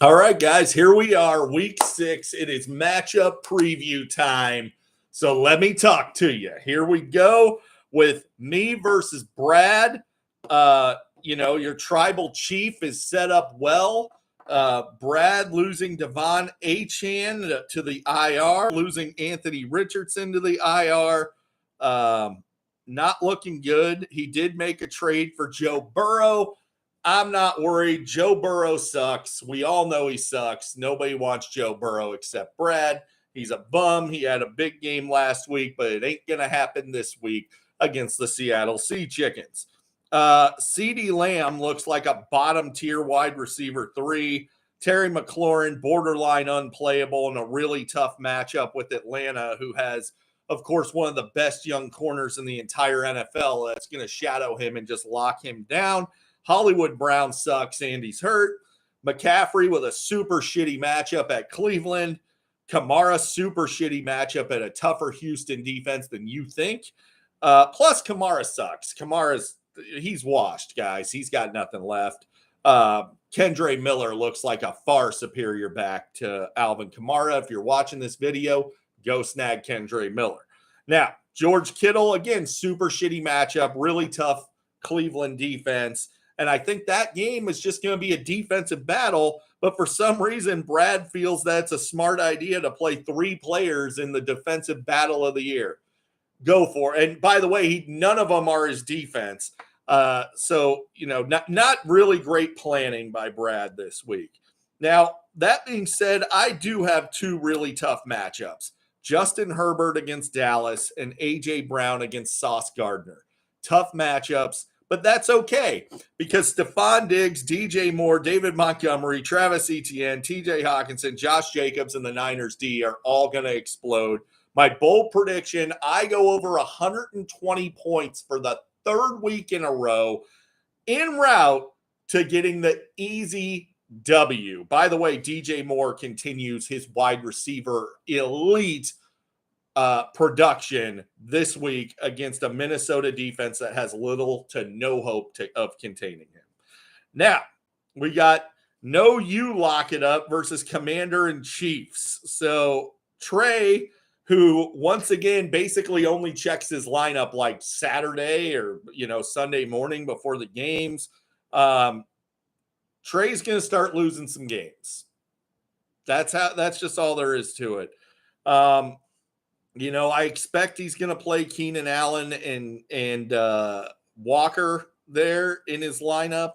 All right, guys, here we are, week 6. It is matchup preview time. So let me talk to you. Here we go with me versus Brad. Your tribal chief is set up well. Brad losing Devon Achane to the IR, losing Anthony Richardson to the IR. Not looking good. He did make a trade for Joe Burrow. I'm not worried. Joe Burrow sucks. We all know he sucks. Nobody wants Joe Burrow except Brad. He's a bum. He had a big game last week, but it ain't going to happen this week against the Seattle Sea Chickens. CeeDee Lamb looks like a bottom tier wide receiver 3. Terry McLaurin, borderline unplayable in a really tough matchup with Atlanta, who has, of course, one of the best young corners in the entire NFL. That's going to shadow him and just lock him down. Hollywood Brown sucks. Andy's hurt. McCaffrey with a super shitty matchup at Cleveland. Kamara, super shitty matchup at a tougher Houston defense than you think. Plus, Kamara sucks. He's washed, guys. He's got nothing left. Kendre Miller looks like a far superior back to Alvin Kamara. If you're watching this video, go snag Kendre Miller. Now, George Kittle, again, super shitty matchup, really tough Cleveland defense. And I think that game is just going to be a defensive battle. But for some reason, Brad feels that's a smart idea to play 3 players in the defensive battle of the year. Go for it. And by the way, none of them are his defense. Not really great planning by Brad this week. Now, that being said, I do have 2 really tough matchups. Justin Herbert against Dallas and A.J. Brown against Sauce Gardner. Tough matchups. But that's okay because Stephon Diggs, DJ Moore, David Montgomery, Travis Etienne, TJ Hawkinson, Josh Jacobs, and the Niners D are all going to explode. My bold prediction, I go over 120 points for the 3rd week in a row en route to getting the easy W. By the way, DJ Moore continues his wide receiver elite production this week against a Minnesota defense that has little to no hope of containing him. Now, we got no you lock it up versus Commander and Chiefs. So Trey, who once again basically only checks his lineup like Saturday or Sunday morning before the games, Trey's going to start losing some games. That's just all there is to it. I expect he's going to play Keenan Allen and Walker there in his lineup.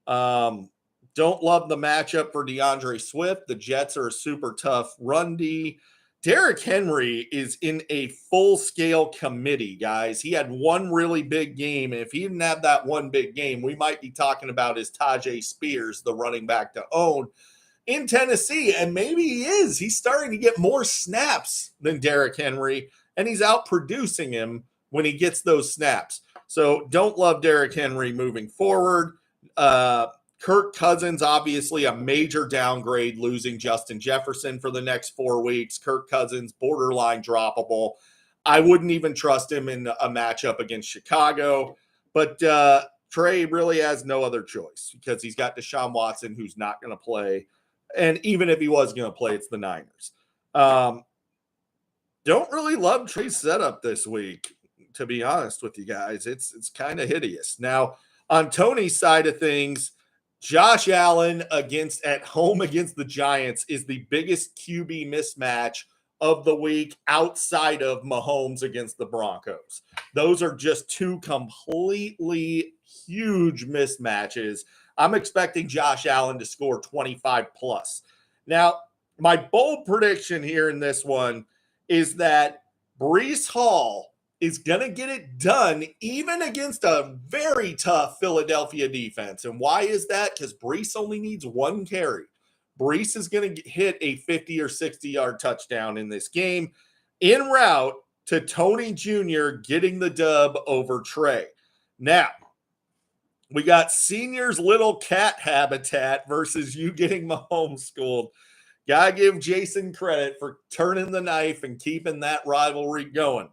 Don't love the matchup for DeAndre Swift. The Jets are a super tough run D. Derrick Henry is in a full-scale committee, guys. He had one really big game, and if he didn't have that one big game, we might be talking about his Tajay Spears, the running back to own in Tennessee, and maybe he is. He's starting to get more snaps than Derrick Henry, and he's outproducing him when he gets those snaps. So don't love Derrick Henry moving forward. Kirk Cousins, obviously a major downgrade, losing Justin Jefferson for the next 4 weeks. Kirk Cousins, borderline droppable. I wouldn't even trust him in a matchup against Chicago. But Trey really has no other choice because he's got Deshaun Watson, who's not going to play. And even if he was going to play, it's the Niners. Don't really love Trey's setup this week, to be honest with you guys. It's kind of hideous. Now, on Tony's side of things, Josh Allen at home against the Giants is the biggest QB mismatch of the week outside of Mahomes against the Broncos. Those are just 2 completely huge mismatches. I'm expecting Josh Allen to score 25 plus. Now, my bold prediction here in this one is that Breece Hall is going to get it done even against a very tough Philadelphia defense. And why is that? Because Breece only needs 1 carry. Breece is going to hit a 50 or 60-yard touchdown in this game en route to Tony Jr. getting the dub over Trey. Now, we got Senior's little cat habitat versus you getting Mahomes schooled. Gotta give Jason credit for turning the knife and keeping that rivalry going.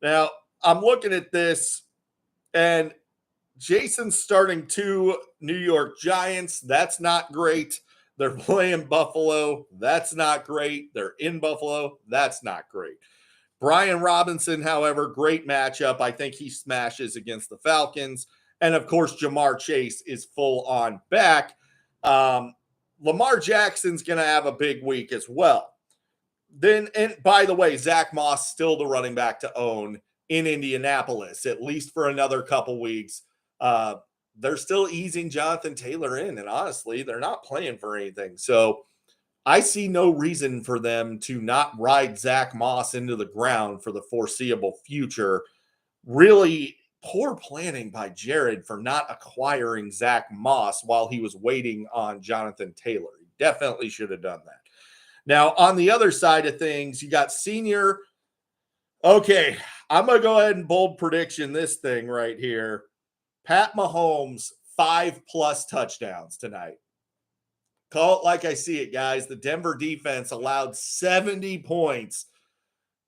Now, I'm looking at this, and Jason's starting 2 New York Giants. That's not great. They're playing Buffalo. That's not great. They're in Buffalo. That's not great. Brian Robinson, however, great matchup. I think he smashes against the Falcons. And of course, Jamar Chase is full on back. Lamar Jackson's going to have a big week as well. Then, and by the way, Zach Moss still the running back to own in Indianapolis, at least for another couple weeks. They're still easing Jonathan Taylor in, and honestly, they're not playing for anything. So I see no reason for them to not ride Zach Moss into the ground for the foreseeable future. Really poor planning by Jared for not acquiring Zach Moss while he was waiting on Jonathan Taylor. He definitely should have done that. Now, on the other side of things, you got Senior. Okay, I'm going to go ahead and bold prediction this thing right here. Pat Mahomes, 5+ touchdowns tonight. Call it like I see it, guys. The Denver defense allowed 70 points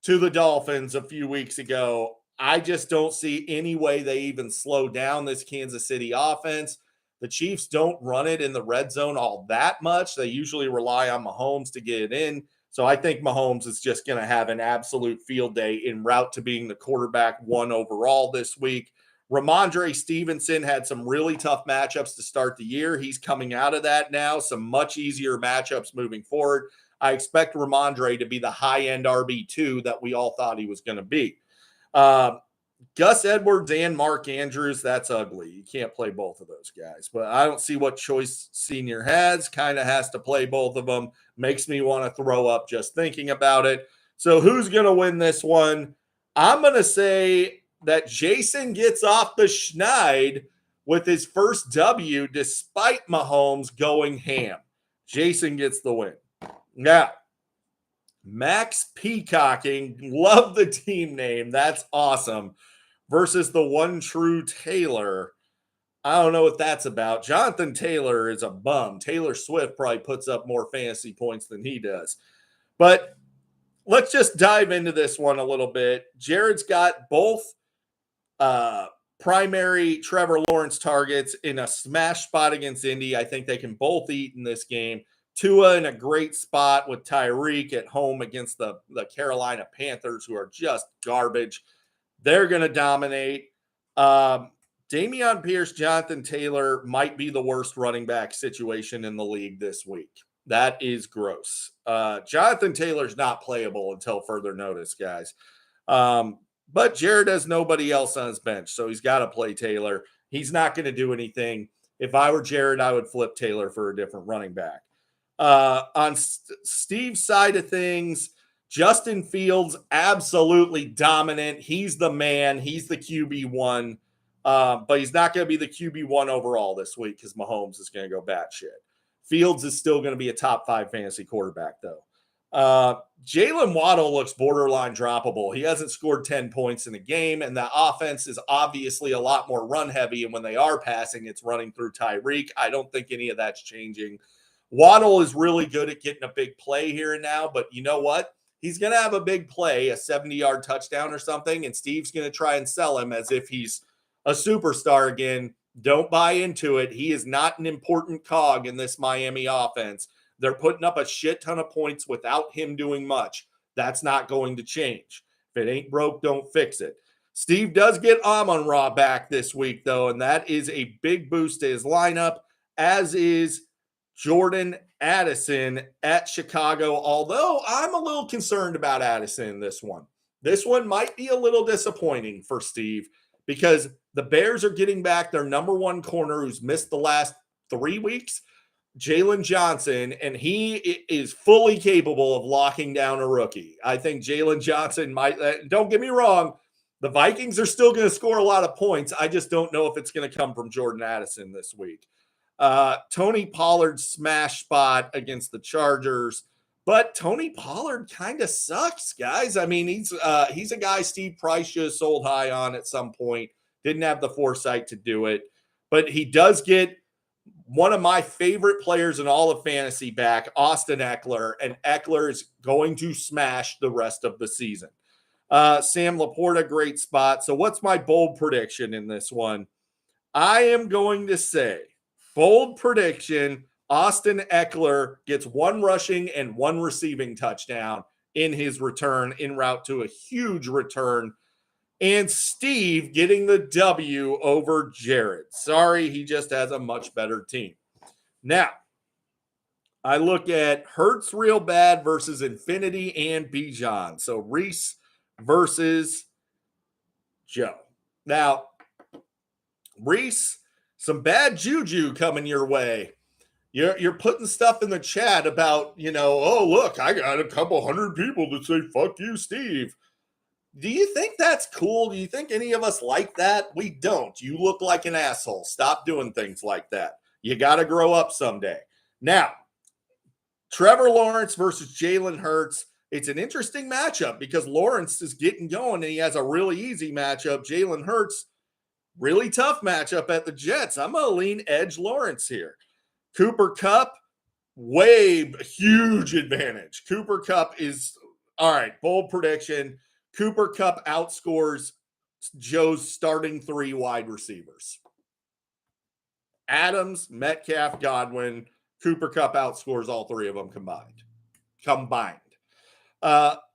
to the Dolphins a few weeks ago. I just don't see any way they even slow down this Kansas City offense. The Chiefs don't run it in the red zone all that much. They usually rely on Mahomes to get it in. So I think Mahomes is just going to have an absolute field day en route to being the quarterback 1 overall this week. Ramondre Stevenson had some really tough matchups to start the year. He's coming out of that now. Some much easier matchups moving forward. I expect Ramondre to be the high-end RB2 that we all thought he was going to be. Gus Edwards and Mark Andrews, that's ugly. You can't play both of those guys. But I don't see what choice Senior has. Kind of has to play both of them. Makes me want to throw up just thinking about it. So who's going to win this one? I'm going to say that Jason gets off the schneid with his first W despite Mahomes going ham. Jason gets the win. Now, Max Peacocking, love the team name. That's awesome. Versus the one true Taylor. I don't know what that's about. Jonathan Taylor is a bum. Taylor Swift probably puts up more fantasy points than he does. But let's just dive into this one a little bit. Jared's got both primary Trevor Lawrence targets in a smash spot against Indy. I think they can both eat in this game. Tua in a great spot with Tyreek at home against the Carolina Panthers, who are just garbage. They're going to dominate. Dameon Pierce, Jonathan Taylor might be the worst running back situation in the league this week. That is gross. Jonathan Taylor's not playable until further notice, guys. But Jared has nobody else on his bench, so he's got to play Taylor. He's not going to do anything. If I were Jared, I would flip Taylor for a different running back. On Steve's side of things, Justin Fields, absolutely dominant. He's the man. He's the QB1. But he's not going to be the QB1 overall this week because Mahomes is going to go batshit. Fields is still going to be a top 5 fantasy quarterback, though. Jalen Waddle looks borderline droppable. He hasn't scored 10 points in a game, and the offense is obviously a lot more run heavy. And when they are passing, it's running through Tyreek. I don't think any of that's changing. Waddle is really good at getting a big play here and now, but you know what? He's going to have a big play, a 70-yard touchdown or something, and Steve's going to try and sell him as if he's a superstar again. Don't buy into it. He is not an important cog in this Miami offense. They're putting up a shit ton of points without him doing much. That's not going to change. If it ain't broke, don't fix it. Steve does get Amon-Ra back this week, though, and that is a big boost to his lineup, as is Jordan Addison at Chicago, although I'm a little concerned about Addison in this one. This one might be a little disappointing for Steve because the Bears are getting back their number 1 corner who's missed the last 3 weeks, Jalen Johnson, and he is fully capable of locking down a rookie. I think Jalen Johnson might, don't get me wrong, the Vikings are still going to score a lot of points. I just don't know if it's going to come from Jordan Addison this week. Tony Pollard's smash spot against the Chargers, but Tony Pollard kind of sucks, guys. I mean, he's a guy Steve Price should have sold high on at some point. Didn't have the foresight to do it, but he does get one of my favorite players in all of fantasy back, Austin Eckler, and Eckler is going to smash the rest of the season. Sam Laporta, great spot. So what's my bold prediction in this one? I am going to say, bold prediction, Austin Eckler gets 1 rushing and 1 receiving touchdown in his return, en route to a huge return. And Steve getting the W over Jared. Sorry, he just has a much better team. Now, I look at Hurts real bad versus Infinity and Bijan. So Reese versus Joe. Now, Reese, some bad juju coming your way. You're putting stuff in the chat about, oh, look, I got a couple hundred people that say, fuck you, Steve. Do you think that's cool? Do you think any of us like that? We don't. You look like an asshole. Stop doing things like that. You got to grow up someday. Now, Trevor Lawrence versus Jalen Hurts. It's an interesting matchup because Lawrence is getting going and he has a really easy matchup. Jalen Hurts, really tough matchup at the Jets. I'm going to lean edge Lawrence here. Cooper Kupp, huge advantage. Cooper Kupp is, all right, bold prediction. Cooper Kupp outscores Joe's starting 3 wide receivers. Adams, Metcalf, Godwin. Cooper Kupp outscores all 3 of them combined.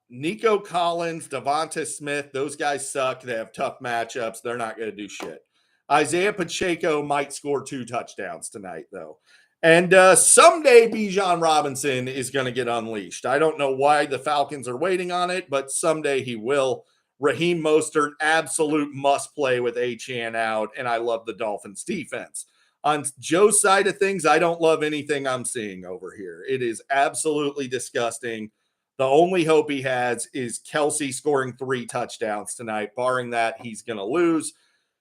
Nico Collins, Devonta Smith, those guys suck. They have tough matchups. They're not going to do shit. Isaiah Pacheco might score 2 touchdowns tonight, though. And someday Bijan Robinson is going to get unleashed. I don't know why the Falcons are waiting on it, but someday he will. Raheem Mostert, absolute must play with Achane out, and I love the Dolphins defense. On Joe's side of things, I don't love anything I'm seeing over here. It is absolutely disgusting. The only hope he has is Kelsey scoring 3 touchdowns tonight. Barring that, he's going to lose.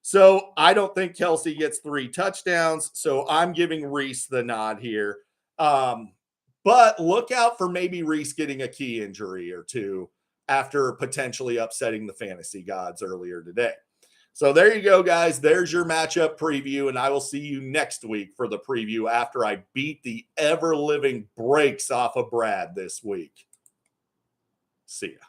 So I don't think Kelsey gets 3 touchdowns. So I'm giving Reese the nod here. But look out for maybe Reese getting a key injury or 2 after potentially upsetting the fantasy gods earlier today. So there you go, guys. There's your matchup preview, and I will see you next week for the preview after I beat the ever-living brakes off of Brad this week. See ya.